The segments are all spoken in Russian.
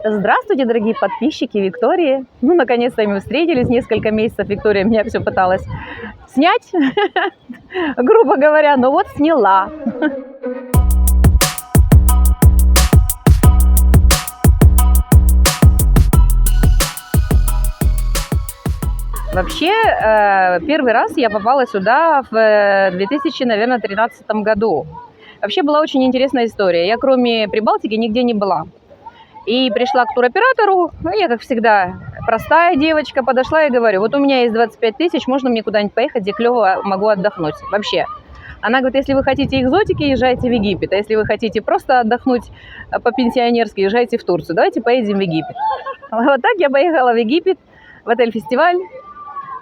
Здравствуйте, дорогие подписчики Виктории. Ну, наконец-то мы встретились. Несколько месяцев Виктория меня все пыталась снять, грубо говоря, но вот сняла. Вообще, первый раз я попала сюда в 2013 году. Вообще была очень интересная история. Я кроме Прибалтики нигде не была. И пришла к туроператору, я, как всегда, простая девочка, подошла и говорю, вот у меня есть 25 тысяч, можно мне куда-нибудь поехать, где клево могу отдохнуть вообще. Она говорит, если вы хотите экзотики, езжайте в Египет, а если вы хотите просто отдохнуть по-пенсионерски, езжайте в Турцию, давайте поедем в Египет. Вот так я поехала в Египет, в отель-фестиваль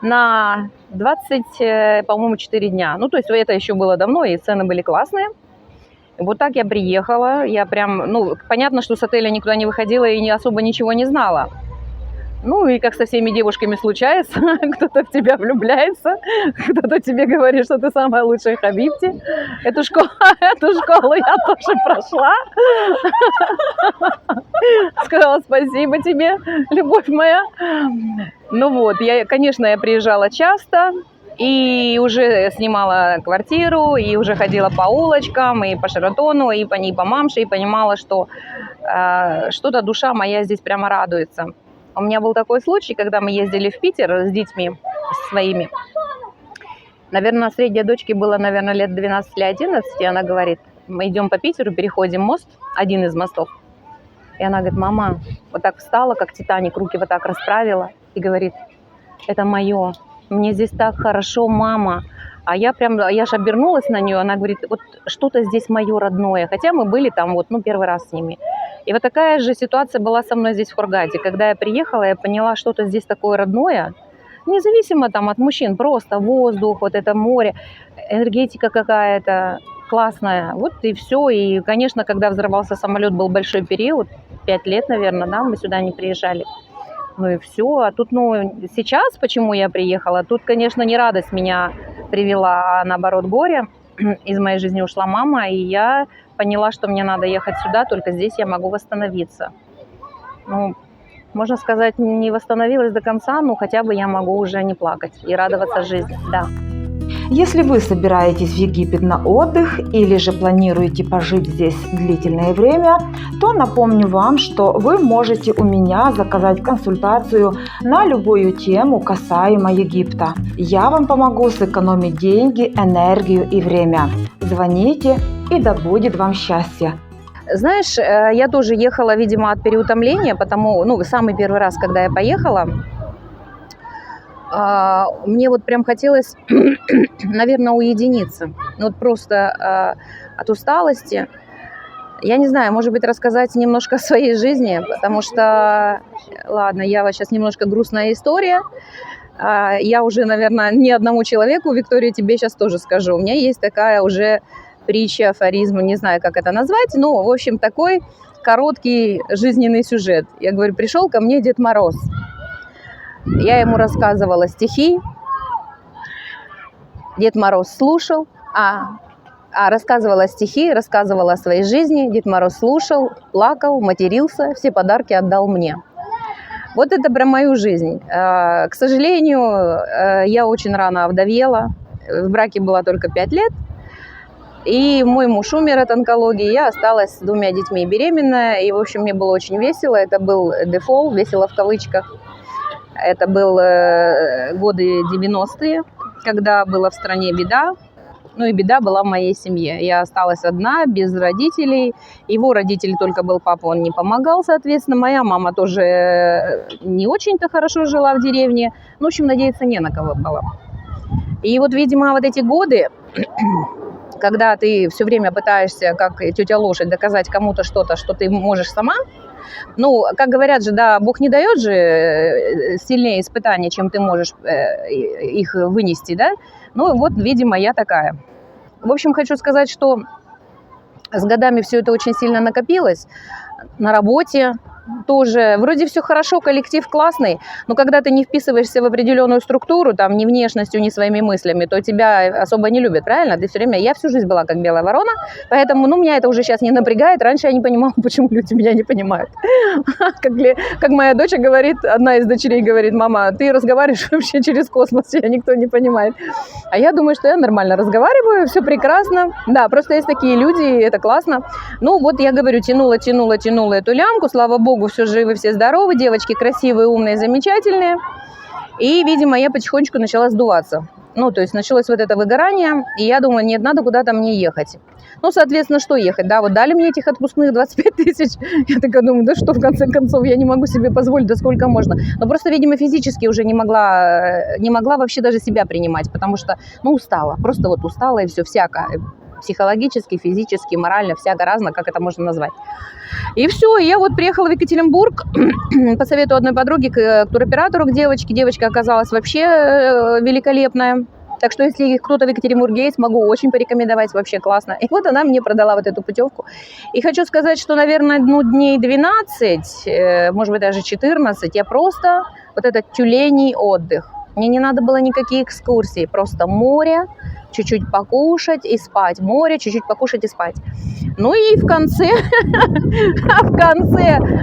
на 20, по-моему, 4 дня. Ну, то есть это еще было давно, и цены были классные. Вот так я приехала, я прям, понятно, что с отеля никуда не выходила и не особо ничего не знала. Ну, и как со всеми девушками случается, кто-то в тебя влюбляется, кто-то тебе говорит, что ты самая лучшая Хабибти. Эту школу я тоже прошла. Сказала спасибо тебе, любовь моя. Ну вот, конечно, я приезжала часто. И уже снимала квартиру, и уже ходила по улочкам, и по Шератону, и по Мамше, и понимала, что что-то душа моя здесь прямо радуется. У меня был такой случай, когда мы ездили в Питер с детьми своими. Наверное, средней дочке было, лет 12 или 11, и она говорит, мы идем по Питеру, переходим мост, один из мостов. И она говорит, мама, вот так встала, как Титаник, руки вот так расправила, и говорит, это мое. Мне здесь так хорошо, мама. А я аж обернулась на нее, она говорит, вот что-то здесь мое родное. Хотя мы были там первый раз с ними. И вот такая же ситуация была со мной здесь в Хургаде. Когда я приехала, я поняла, что-то здесь такое родное. Независимо там от мужчин, просто воздух, вот это море, энергетика какая-то классная. Вот и все. И, конечно, когда взорвался самолет, был большой период, 5 лет, наверное, да, мы сюда не приезжали. Ну и все. А тут, сейчас, почему я приехала, тут, конечно, не радость меня привела, а наоборот горе. Из моей жизни ушла мама, и я поняла, что мне надо ехать сюда, только здесь я могу восстановиться. Можно сказать, не восстановилась до конца, но хотя бы я могу уже не плакать и радоваться жизни, да. Если вы собираетесь в Египет на отдых или же планируете пожить здесь длительное время, то напомню вам, что вы можете у меня заказать консультацию на любую тему касаемо Египта. Я вам помогу сэкономить деньги, энергию и время. Звоните, и да будет вам счастье. Знаешь, я тоже ехала, видимо, от переутомления, потому, самый первый раз, когда я поехала, мне вот прям хотелось, наверное, уединиться. Вот просто от усталости. Я не знаю, может быть, рассказать немножко о своей жизни, потому что, ладно, сейчас немножко грустная история. Я уже, наверное, не одному человеку, Виктория, тебе сейчас тоже скажу. У меня есть такая уже притча, афоризм, не знаю, как это назвать, но, в общем, такой короткий жизненный сюжет. Я говорю, пришел ко мне Дед Мороз. Я ему рассказывала стихи, Дед Мороз слушал, рассказывала стихи, рассказывала о своей жизни, Дед Мороз слушал, плакал, матерился, все подарки отдал мне. Вот это про мою жизнь. К сожалению, я очень рано овдовела, в браке была только 5 лет, и мой муж умер от онкологии, я осталась с 2 детьми беременная, и, в общем, мне было очень весело, это был дефол, весело в кавычках. Это были годы 90-е, когда была в стране беда. И беда была в моей семье. Я осталась одна, без родителей. Его родители, только был папа, он не помогал, соответственно. Моя мама тоже не очень-то хорошо жила в деревне. В общем, надеяться не на кого было. И вот, видимо, вот эти годы, когда ты все время пытаешься, как тетя лошадь, доказать кому-то что-то, что ты можешь сама, как говорят же, да, Бог не дает же сильнее испытания, чем ты можешь их вынести, да? Вот, видимо, я такая. В общем, хочу сказать, что с годами все это очень сильно накопилось на работе, тоже вроде все хорошо, коллектив классный, но когда ты не вписываешься в определенную структуру, там, ни внешностью, ни своими мыслями, то тебя особо не любят, правильно? Ты все время, я всю жизнь была как белая ворона, поэтому, ну, меня это уже сейчас не напрягает. Раньше я не понимала, почему люди меня не понимают. Как моя дочь говорит, одна из дочерей говорит: мама, ты разговариваешь вообще через космос, тебя никто не понимает. А я думаю, что я нормально разговариваю, все прекрасно. Да, просто есть такие люди, и это классно. Ну, вот я говорю, тянула эту лямку, слава богу, все живы, все здоровы, девочки красивые, умные, замечательные. И, видимо, я потихонечку начала сдуваться. Ну, то есть началось вот это выгорание, и я думаю, нет, надо куда-то мне ехать. Ну, соответственно, что ехать? Да, вот дали мне этих отпускных 25 тысяч. Я такая думаю, да что, в конце концов, я не могу себе позволить, да сколько можно. Но просто, видимо, физически уже не могла вообще даже себя принимать, потому что, ну, устала. Просто вот устала и все, всяко. Психологически, физически, морально, всяко разно, как это можно назвать. И все, я вот приехала в Екатеринбург по совету одной подруги к туроператору, к девочке. Девочка оказалась вообще великолепная. Так что, если кто-то в Екатеринбурге есть, могу очень порекомендовать, вообще классно. И вот она мне продала вот эту путевку. И хочу сказать, что, наверное, дней 12, может быть, даже 14, я просто вот этот тюленей отдых. Мне не надо было никакие экскурсии, просто море, чуть-чуть покушать и спать. Море, чуть-чуть покушать и спать. Ну и в конце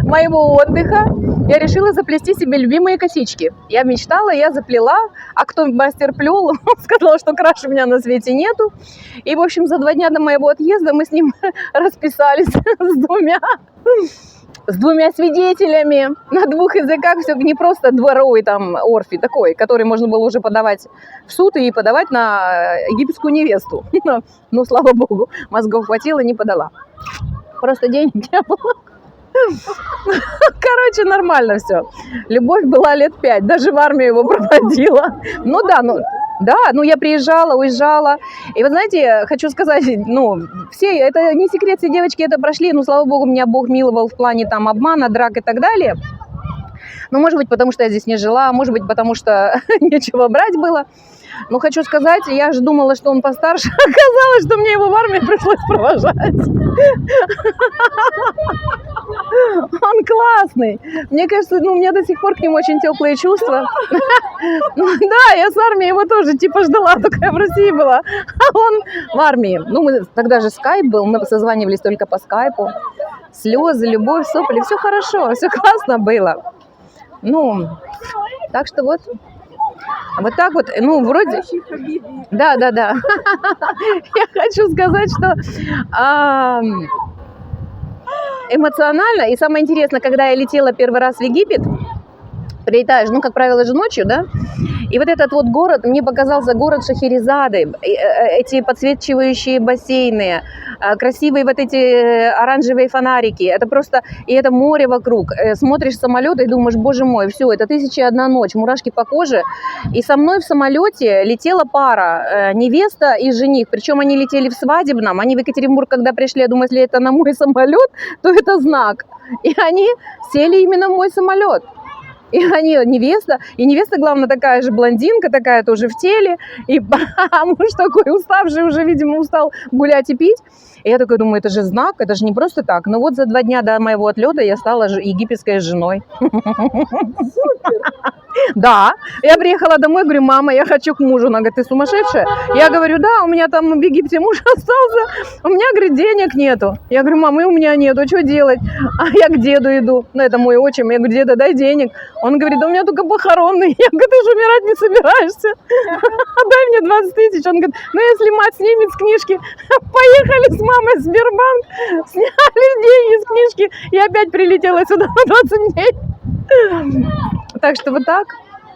моего отдыха я решила заплести себе любимые косички. Я мечтала, я заплела, а кто мастер плел, он сказал, что краше меня на свете нету. И, в общем, за 2 дня до моего отъезда мы с ним расписались с двумя свидетелями на 2 языках, все не просто дворовый там орфи такой, который можно было уже подавать в суд и подавать на египетскую невесту. Ну, слава богу, мозгов хватило, не подала. Просто денег не было. Короче, нормально все. Любовь была лет 5, даже в армию его проводила. Ну да, я приезжала, уезжала. И вы знаете, хочу сказать, все, это не секрет, все девочки это прошли, слава богу, меня Бог миловал в плане там обмана, драк и так далее. Ну, может быть, потому что я здесь не жила, может быть, потому что нечего брать было. Но хочу сказать, я же думала, что он постарше. Оказалось, что мне его в армии пришлось провожать. Он классный. Мне кажется, у меня до сих пор к нему очень теплые чувства. Да, я с армии его тоже типа ждала, только я в России была. А он в армии. Мы тогда же скайп был, мы созванивались только по скайпу. Слезы, любовь, сопли, все хорошо, все классно было. Так что вот так вот, вроде... Да. Я хочу сказать, что эмоционально, и самое интересное, когда я летела первый раз в Египет, прилетаешь, как правило, же ночью, да, и вот этот вот город, мне показался город Шахерезады, эти подсвечивающие бассейны, красивые вот эти оранжевые фонарики, это просто, и это море вокруг, смотришь с самолета и думаешь, боже мой, все, это 1001 ночь, мурашки по коже, и со мной в самолете летела пара, невеста и жених, причем они летели в свадебном, они в Екатеринбург, когда пришли, я думаю, если это на мой самолет, то это знак, и они сели именно в мой самолет. И они невеста, главное, такая же блондинка, такая тоже в теле, и муж такой уставший, уже, видимо, устал гулять и пить. И я такая думаю, это же знак, это же не просто так. Но вот за 2 дня до моего отлета я стала египетской женой. Супер! Да, я приехала домой, говорю, мама, я хочу к мужу. Она говорит, ты сумасшедшая? Я говорю, да, у меня там в Египте муж остался, у меня, говорит, денег нету. Я говорю, мама, и у меня нету, что делать? А я к деду иду, это мой отчим, я говорю, деда, дай денег. Он говорит, да у меня только похоронный. Я говорю, ты же умирать не собираешься, дай мне 20 тысяч. Он говорит, если мать снимет с книжки, поехали с мамой в Сбербанк, сняли деньги с книжки и опять прилетела сюда на 20 дней. Так что вот так.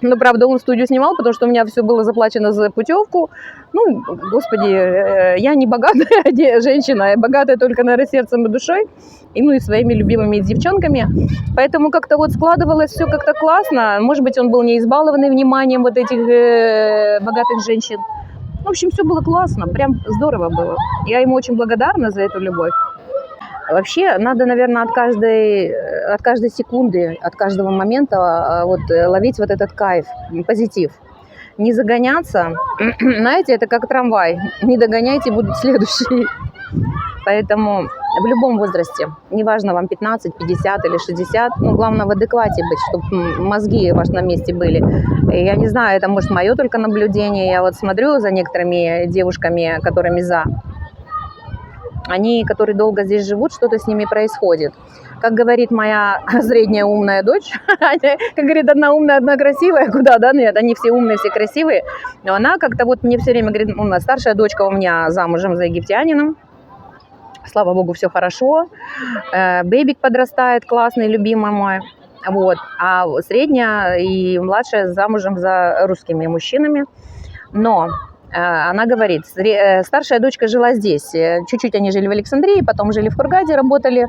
Но, правда, он студию снимал, потому что у меня все было заплачено за путевку. Господи, я не богатая женщина, я богатая только, наверное, сердцем и душой, и своими любимыми девчонками. Поэтому как-то вот складывалось все как-то классно. Может быть, он был не избалованный вниманием вот этих богатых женщин. В общем, все было классно, прям здорово было. Я ему очень благодарна за эту любовь. Вообще, надо, наверное, от каждой секунды, от каждого момента ловить вот этот кайф, позитив. Не загоняться. Знаете, это как трамвай. Не догоняйте, будут следующие. Поэтому в любом возрасте, неважно вам 15, 50 или 60, ну, главное в адеквате быть, чтобы мозги ваши на месте были. Я не знаю, это может мое только наблюдение, я вот смотрю за некоторыми девушками, которыми они, которые долго здесь живут, что-то с ними происходит. Как говорит моя средняя умная дочь, как говорит, одна умная, одна красивая, куда, да, нет, они все умные, все красивые, но она как-то вот мне все время говорит, старшая дочка у меня замужем за египтянином, слава богу, все хорошо, бэбик подрастает, классный, любимый мой, вот, а средняя и младшая замужем за русскими мужчинами, но... Она говорит, старшая дочка жила здесь, чуть-чуть они жили в Александрии, потом жили в Хургаде, работали.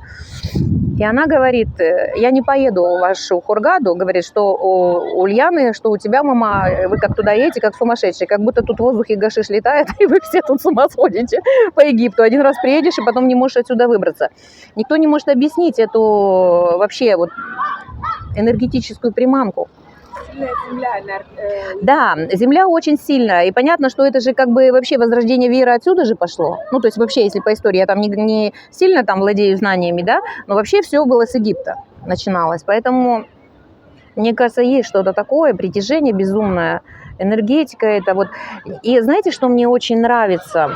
И она говорит, я не поеду в вашу Хургаду, говорит, что у Ульяны, что у тебя, мама, вы как туда едете, как сумасшедшие, как будто тут в воздухе гашиш летает, и вы все тут с ума сходите по Египту. Один раз приедешь, и потом не можешь отсюда выбраться. Никто не может объяснить эту вообще вот энергетическую приманку. Да, земля очень сильная, и понятно, что это же как бы вообще возрождение веры отсюда же пошло. Ну, то есть вообще, если по истории, я там не сильно там владею знаниями, да, но вообще все было с Египта начиналось. Поэтому, мне кажется, есть что-то такое, притяжение безумное, энергетика это вот. И знаете, что мне очень нравится?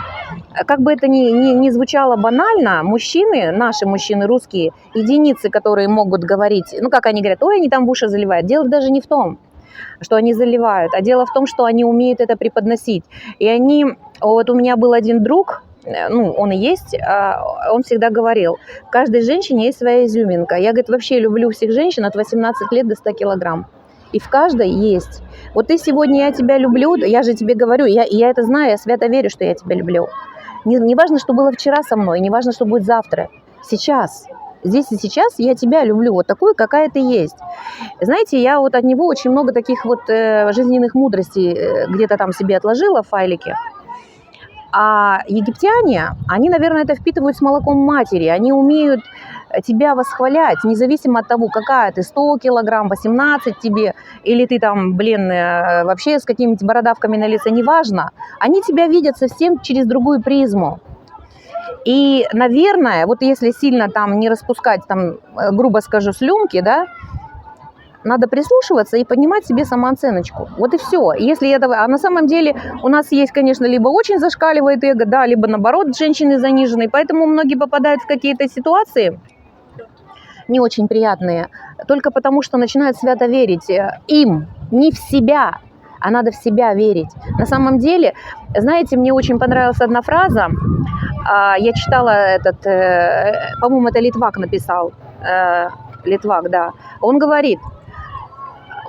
Как бы это ни звучало банально, мужчины, наши мужчины русские, единицы, которые могут говорить, ну, как они говорят, ой, они там в уши заливают. Дело даже не в том, что они заливают, а дело в том, что они умеют это преподносить. И они, вот у меня был один друг, ну, он и есть, он всегда говорил, в каждой женщине есть своя изюминка. Я, говорит, вообще люблю всех женщин от 18 лет до 100 килограмм. И в каждой есть. Вот ты сегодня, я тебя люблю, я же тебе говорю, я это знаю, я свято верю, что я тебя люблю. Не важно, что было вчера со мной, не важно, что будет завтра. Сейчас. Здесь и сейчас я тебя люблю, вот такую, какая ты есть. Знаете, я вот от него очень много таких вот жизненных мудростей где-то там себе отложила в файлике. А египтяне, они, наверное, это впитывают с молоком матери. Они умеют тебя восхвалять, независимо от того, какая ты, 100 килограмм, 18 тебе, или ты там, блин, вообще с какими-то бородавками на лице, неважно. Они тебя видят совсем через другую призму. И, наверное, вот если сильно там не распускать, там, грубо скажу, слюнки, да, надо прислушиваться и поднимать себе самооценочку. Вот и все. Если этого... А на самом деле у нас есть, конечно, либо очень зашкаливает эго, да, либо наоборот женщины заниженные. Поэтому многие попадают в какие-то ситуации не очень приятные, только потому что начинают свято верить им, не в себя, а надо в себя верить. На самом деле, знаете, мне очень понравилась одна фраза. Я читала этот, по-моему, это Литвак написал. Литвак, да. Он говорит,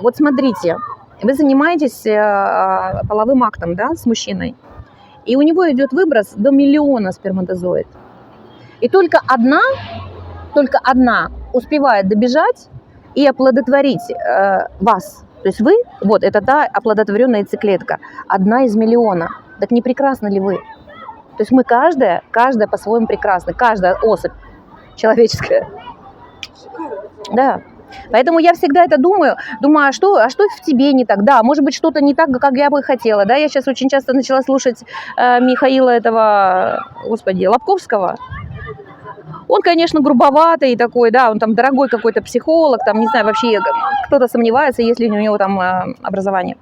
вот смотрите, вы занимаетесь половым актом, да, с мужчиной, и у него идет выброс до 1 миллиона сперматозоид. И только одна успевает добежать и оплодотворить вас. То есть вы, вот, это та оплодотворенная яйцеклетка, 1 из 1 миллиона. Так не прекрасны ли вы? То есть мы каждая по-своему прекрасна, каждая особь человеческая. Да. Поэтому я всегда это думаю, а что в тебе не так? Да, может быть, что-то не так, как я бы хотела. Да, я сейчас очень часто начала слушать Михаила этого, господи, Лобковского. Он, конечно, грубоватый такой, да, он там дорогой какой-то психолог, там, не знаю, вообще кто-то сомневается, есть ли у него там образование.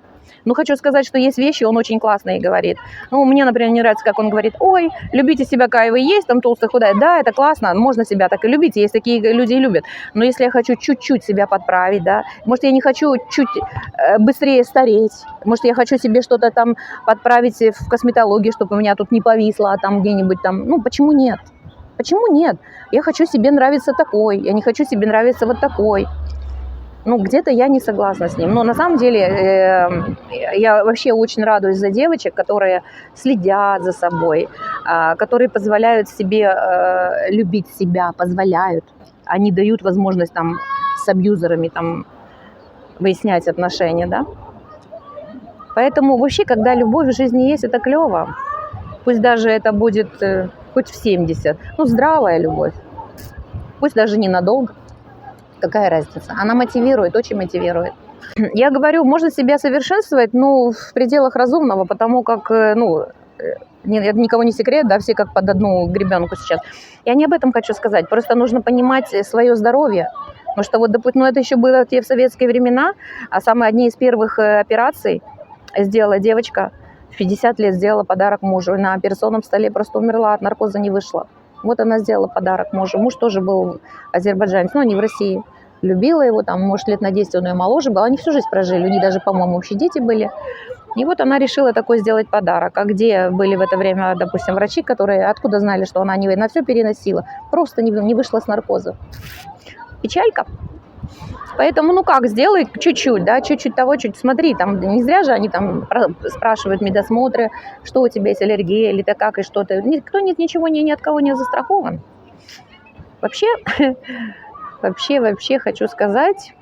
Но хочу сказать, что есть вещи, он очень классные говорит. Ну, мне, например, не нравится, как он говорит, ой, любите себя, какая вы есть, там толстая, худая. Да, это классно, можно себя так и любить, есть такие люди и любят. Но если я хочу чуть-чуть себя подправить, да, может, я не хочу чуть быстрее стареть, может, я хочу себе что-то там подправить в косметологии, чтобы у меня тут не повисло, а там где-нибудь там, ну, почему нет? Почему нет? Я хочу себе нравиться такой, я не хочу себе нравиться вот такой. Ну, где-то я не согласна с ним. Но на самом деле я вообще очень радуюсь за девочек, которые следят за собой, которые позволяют себе любить себя, позволяют. Они дают возможность там с абьюзерами там выяснять отношения, да. Поэтому вообще, когда любовь в жизни есть, это клево. Пусть даже это будет хоть в 70. Ну, здравая любовь. Пусть даже ненадолго. Какая разница? Она мотивирует, очень мотивирует. Я говорю, можно себя совершенствовать, ну, в пределах разумного, потому как, ну, это никого не секрет, да, все как под одну гребенку сейчас. Я не об этом хочу сказать, просто нужно понимать свое здоровье. Потому что вот, допустим, это еще было в советские времена, а самые одни из первых операций сделала девочка, в 50 лет сделала подарок мужу, на операционном столе просто умерла, от наркоза не вышла. Вот она сделала подарок мужу. Муж тоже был азербайджанец, но не в России. Любила его, там, может, лет на 10 он ее моложе был. Они всю жизнь прожили, у них даже, по-моему, общие дети были. И вот она решила такой сделать подарок. А где были в это время, допустим, врачи, которые откуда знали, что она не на все переносила? Просто не вышла с наркоза. Печалька. Поэтому, ну как, сделай чуть-чуть, да, чуть-чуть того, чуть смотри, там не зря же они там спрашивают медосмотры, что у тебя есть аллергия или так как и что-то. Никто ничего ни от кого не застрахован. Вообще хочу сказать,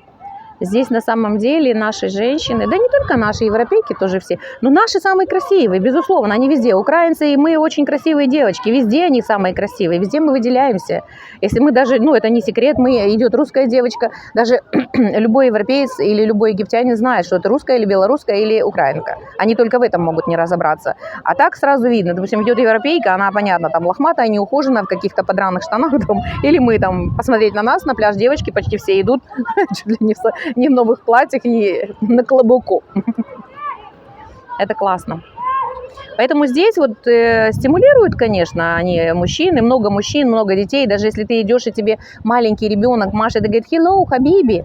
здесь на самом деле наши женщины, да не только наши, европейки тоже все, но наши самые красивые, безусловно, они везде. Украинцы и мы очень красивые девочки, везде они самые красивые, везде мы выделяемся. Если мы даже, ну это не секрет, идет русская девочка, даже любой европеец или любой египтянин знает, что это русская или белорусская или украинка. Они только в этом могут не разобраться. А так сразу видно, допустим, идет европейка, она, понятно, там лохматая, неухоженная, в каких-то подраных штанах, там, или мы там посмотреть на нас, на пляж девочки почти все идут чуть ли не в новых платьях и на клобуку. Это классно. Поэтому здесь вот стимулируют, конечно, они мужчины, много детей. Даже если ты идешь, и тебе маленький ребенок машет и говорит «Hello, Хабиби».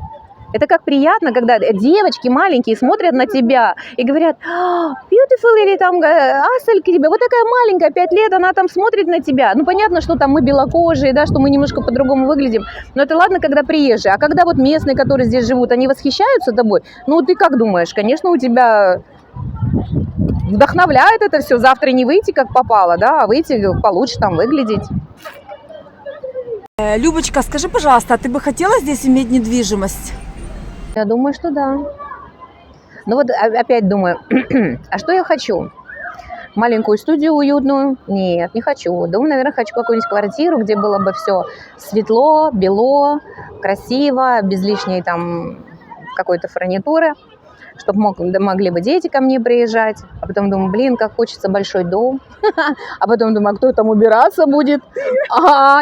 Это как приятно, когда девочки маленькие смотрят на тебя и говорят «Beautiful» или там «Асель к тебе». Вот такая маленькая, 5 лет, она там смотрит на тебя. Ну, понятно, что там мы белокожие, да, что мы немножко по-другому выглядим. Но это ладно, когда приезжие. А когда вот местные, которые здесь живут, они восхищаются тобой, ну, ты как думаешь? Конечно, у тебя вдохновляет это все. Завтра не выйти как попало, да, а выйти получше там выглядеть. Любочка, скажи, пожалуйста, а ты бы хотела здесь иметь недвижимость? Я думаю, что да. Ну вот опять думаю, а что я хочу? Маленькую студию уютную? Нет, не хочу. Думаю, наверное, хочу какую-нибудь квартиру, где было бы все светло, бело, красиво, без лишней там какой-то фурнитуры, чтобы могли бы дети ко мне приезжать. А потом думаю, блин, как хочется большой дом. А потом думаю, а кто там убираться будет?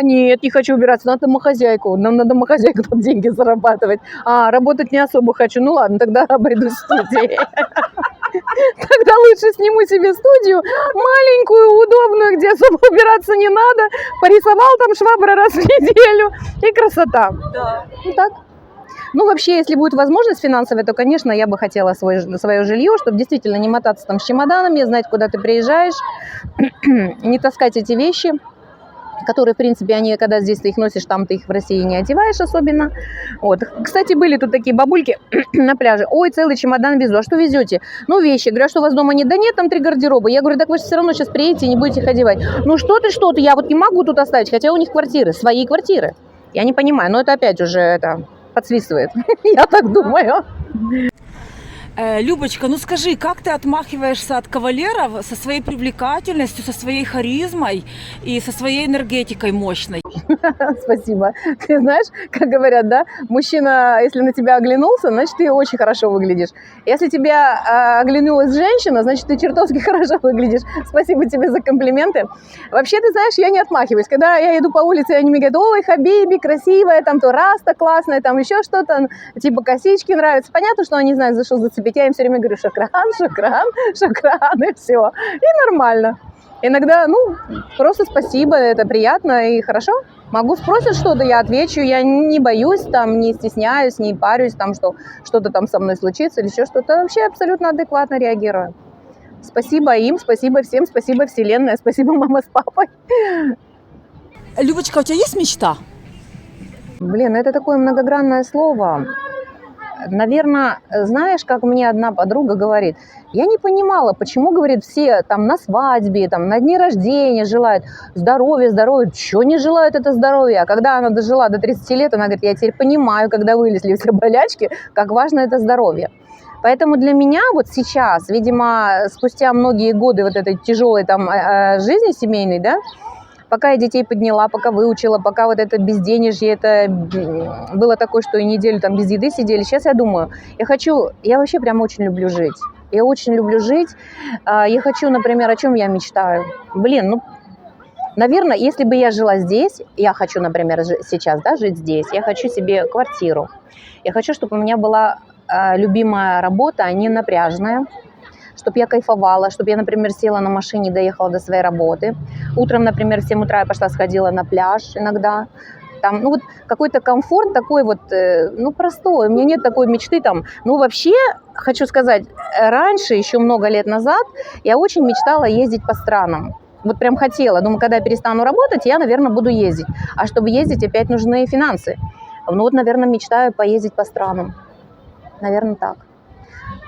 Нет, не хочу убираться, надо домохозяйку. Нам на домохозяйку там деньги зарабатывать. Работать не особо хочу. Ну ладно, тогда обойдусь студией. Тогда лучше сниму себе студию, маленькую, удобную, где особо убираться не надо. Порисовал там швабры раз в неделю. И красота. Да. Ну так. Ну, вообще, если будет возможность финансовая, то, конечно, я бы хотела свое жилье, чтобы действительно не мотаться там с чемоданами, знать, куда ты приезжаешь, не таскать эти вещи, которые, в принципе, они, когда здесь ты их носишь, там ты их в России не одеваешь особенно. Вот. Кстати, были тут такие бабульки на пляже. Ой, целый чемодан везу. А что везете? Ну, вещи. Говорю, а что у вас дома нет? Да нет, там 3 гардероба. Я говорю, так вы же все равно сейчас приедете и не будете их одевать. Ну, что ты, я вот не могу тут оставить, хотя у них квартиры, свои квартиры. Я не понимаю, но это опять уже подсвистывает. Я так думаю. Любочка, ну скажи, как ты отмахиваешься от кавалеров со своей привлекательностью, со своей харизмой и со своей энергетикой мощной? Спасибо. Ты знаешь, как говорят, да, мужчина, если на тебя оглянулся, значит, ты очень хорошо выглядишь. Если тебя оглянулась женщина, значит, ты чертовски хорошо выглядишь. Спасибо тебе за комплименты. Вообще, ты знаешь, я не отмахиваюсь. Когда я иду по улице, они мне говорят, ой, Хабиби, красивая, там то раста классная, там еще что-то, типа косички нравятся. Понятно, что они знают, за что зацепить. Я им все время говорю, шакран, и все. И нормально. Иногда, просто спасибо, это приятно и хорошо. Могу спросить что-то, я отвечу, я не боюсь, там, не стесняюсь, не парюсь, там, что что-то там со мной случится или еще что-то. Вообще абсолютно адекватно реагирую. Спасибо им, спасибо всем, спасибо Вселенной, спасибо мама с папой. Любочка, у тебя есть мечта? Блин, это такое многогранное слово. Наверное, знаешь, как мне одна подруга говорит, я не понимала, почему, говорит, все там на свадьбе, там на дне рождения желают здоровья, чего не желают это здоровье, а когда она дожила до 30 лет, она говорит, я теперь понимаю, когда вылезли все болячки, как важно это здоровье. Поэтому для меня вот сейчас, видимо, спустя многие годы вот этой тяжелой там жизни семейной, да, пока я детей подняла, пока выучила, пока вот это безденежье, это было такое, что и неделю там без еды сидели. Сейчас я думаю, я вообще прям очень люблю жить. Я очень люблю жить. Я хочу, например, о чем я мечтаю? Блин, ну, наверное, если бы я жила здесь, я хочу, например, сейчас, да, жить здесь, я хочу себе квартиру. Я хочу, чтобы у меня была любимая работа, а не напряжная, чтобы я кайфовала, чтобы я, например, села на машине, доехала до своей работы. Утром, например, в 7 утра я пошла, сходила на пляж иногда. Там, ну вот какой-то комфорт такой вот, ну простой. У меня нет такой мечты там. Ну вообще, хочу сказать, раньше, еще много лет назад, я очень мечтала ездить по странам. Вот прям хотела. Думаю, когда я перестану работать, я, наверное, буду ездить. А чтобы ездить, опять нужны финансы. Ну вот, наверное, мечтаю поездить по странам. Наверное, так.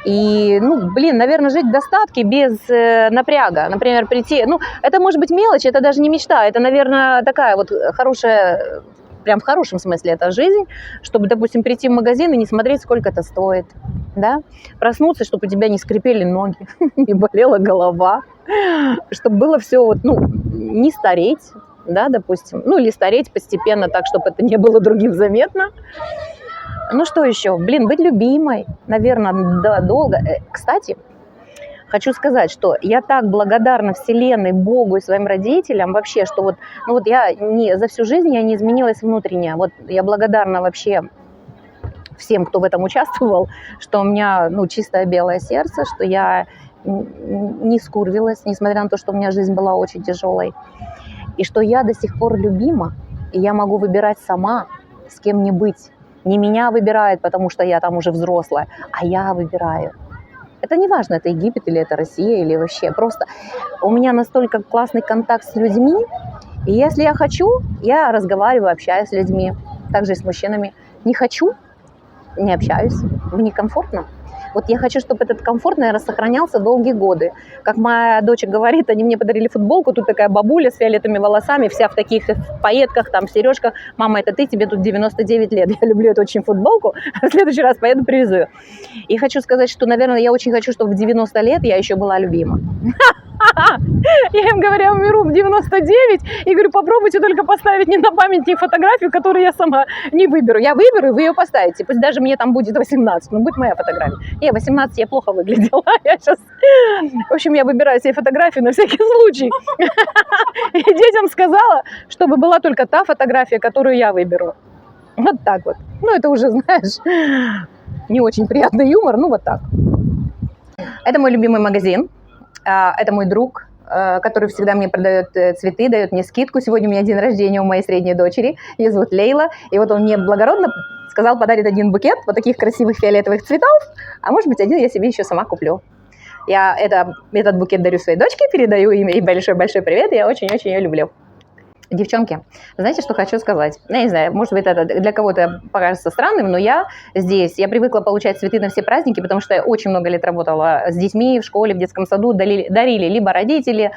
И, ну, блин, наверное, жить в достатке без напряга. Например, прийти, ну, это может быть мелочь, это даже не мечта, это, наверное, такая вот хорошая, прям в хорошем смысле это жизнь, чтобы, допустим, прийти в магазин и не смотреть, сколько это стоит, да, проснуться, чтобы у тебя не скрипели ноги, не болела голова, чтобы было все вот, ну, не стареть, да, допустим, ну, или стареть постепенно так, чтобы это не было другим заметно. Ну что еще? Блин, быть любимой, наверное, да, долго. Кстати, хочу сказать, что я так благодарна Вселенной, Богу и своим родителям вообще, что вот, ну вот я за всю жизнь я не изменилась внутренне. Вот я благодарна вообще всем, кто в этом участвовал, что у меня, ну, чистое белое сердце, что я не скурвилась, несмотря на то, что у меня жизнь была очень тяжелой. И что я до сих пор любима, и я могу выбирать сама, с кем мне быть. Не меня выбирают, потому что я там уже взрослая, а я выбираю. Это не важно, это Египет или это Россия, или вообще. Просто у меня настолько классный контакт с людьми, и если я хочу, я разговариваю, общаюсь с людьми, также и с мужчинами. Не хочу, не общаюсь, мне комфортно. Вот я хочу, чтобы этот комфорт, наверное, сохранялся долгие годы. Как моя дочь говорит, они мне подарили футболку, тут такая бабуля с фиолетовыми волосами, вся в таких пайетках, там, в сережках. Мама, это ты, тебе тут 99 лет. Я люблю эту очень футболку. В следующий раз поеду, привезу ее. И хочу сказать, что, наверное, я очень хочу, чтобы в 90 лет я еще была любима. Я им говорю, я умру в 99, и говорю, попробуйте только поставить не на памятник фотографию, которую я сама не выберу. Я выберу, и вы ее поставите. Пусть даже мне там будет 18, но будет моя фотография. 18 я плохо выглядела. Я сейчас... В общем, я выбираю себе фотографию на всякий случай. И детям сказала, чтобы была только та фотография, которую я выберу. Вот так вот. Ну, это уже, знаешь, не очень приятный юмор, ну вот так. Это мой любимый магазин. Это мой друг, который всегда мне продает цветы, дает мне скидку. Сегодня у меня день рождения у моей средней дочери. Ее зовут Лейла. И вот он мне благородно сказал, подарит один букет вот таких красивых фиолетовых цветов. А может быть, один я себе еще сама куплю. Я этот букет дарю своей дочке, передаю им ей большой-большой привет. Я очень-очень ее люблю. Девчонки, знаете, что хочу сказать? Я не знаю, может быть, это для кого-то покажется странным, но я здесь, я привыкла получать цветы на все праздники, потому что я очень много лет работала с детьми в школе, в детском саду, дарили либо родители,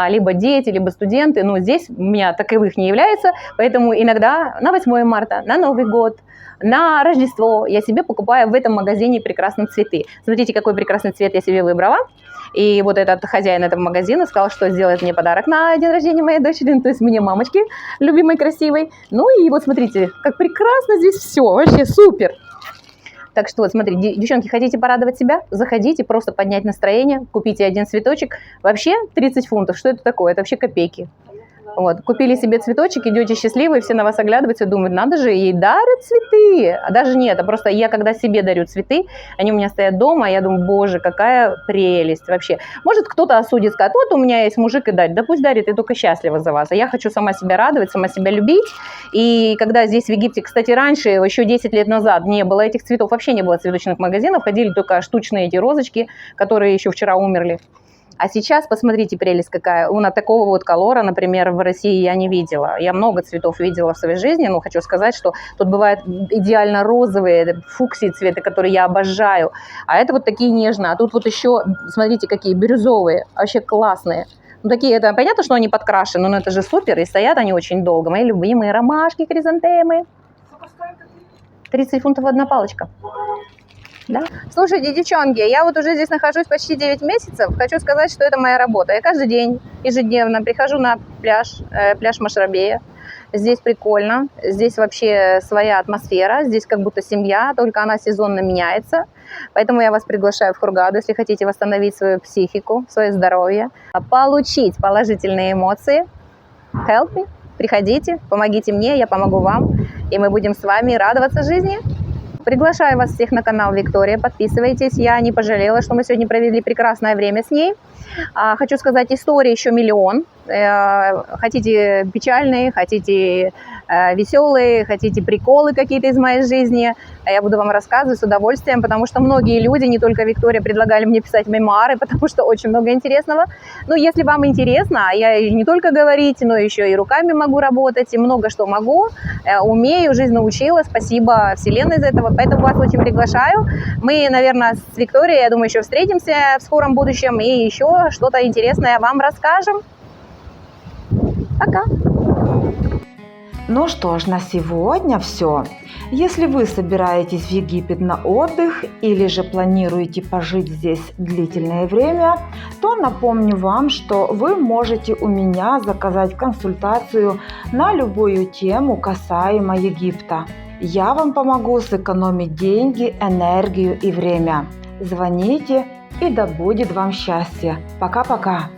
либо дети, либо студенты, но здесь у меня таковых не является, поэтому иногда на 8 марта, на Новый год, на Рождество я себе покупаю в этом магазине прекрасные цветы. Смотрите, какой прекрасный цвет я себе выбрала. И вот этот хозяин этого магазина сказал, что сделает мне подарок на день рождения моей дочери, то есть мне, мамочки, любимой, красивой. Ну и вот смотрите, как прекрасно здесь все, вообще супер. Так что вот смотрите, девчонки, хотите порадовать себя? Заходите, просто поднять настроение, купите один цветочек. Вообще 30 фунтов, что это такое? Это вообще копейки. Вот. Купили себе цветочек, идете счастливые, все на вас оглядываются и думают, надо же, ей дарят цветы. А даже нет, а просто я когда себе дарю цветы, они у меня стоят дома, я думаю, боже, какая прелесть вообще. Может, кто-то осудит, скажет, вот у меня есть мужик и дарит. Да пусть дарит, я только счастлива за вас. А я хочу сама себя радовать, сама себя любить. И когда здесь в Египте, кстати, раньше, еще 10 лет назад не было этих цветов, вообще не было цветочных магазинов, ходили только штучные эти розочки, которые еще вчера умерли. А сейчас, посмотрите, прелесть какая. Такого вот колора, например, в России я не видела. Я много цветов видела в своей жизни, но хочу сказать, что тут бывают идеально розовые, фуксии цветы, которые я обожаю. А это вот такие нежные. А тут вот еще, смотрите, какие бирюзовые, вообще классные. Ну, такие, это понятно, что они подкрашены, но это же супер, и стоят они очень долго. Мои любимые ромашки, хризантемы. 30 фунтов одна палочка. Да? Слушайте, девчонки, я вот уже здесь нахожусь почти 9 месяцев. Хочу сказать, что это моя работа. Я каждый день, ежедневно прихожу на пляж Машрабея. Здесь прикольно, здесь вообще своя атмосфера, здесь как будто семья, только она сезонно меняется. Поэтому я вас приглашаю в Хургаду, если хотите восстановить свою психику, свое здоровье, получить положительные эмоции. Help me, приходите, помогите мне, я помогу вам, и мы будем с вами радоваться жизни. Приглашаю вас всех на канал Виктория, подписывайтесь. Я не пожалела, что мы сегодня провели прекрасное время с ней. Хочу сказать, истории еще миллион. Хотите печальные, хотите веселые, хотите приколы какие-то из моей жизни. Я буду вам рассказывать с удовольствием, потому что многие люди, не только Виктория, предлагали мне писать мемуары, потому что очень много интересного. Но если вам интересно, я не только говорить, но еще и руками могу работать, и много что могу, умею, жизнь научила, спасибо Вселенной за это. Поэтому вас очень приглашаю. Мы, наверное, с Викторией, я думаю, еще встретимся в скором будущем и еще что-то интересное вам расскажем. Пока! Ну что ж, на сегодня все. Если вы собираетесь в Египет на отдых или же планируете пожить здесь длительное время, то напомню вам, что вы можете у меня заказать консультацию на любую тему касаемо Египта. Я вам помогу сэкономить деньги, энергию и время. Звоните, и да будет вам счастье. Пока-пока!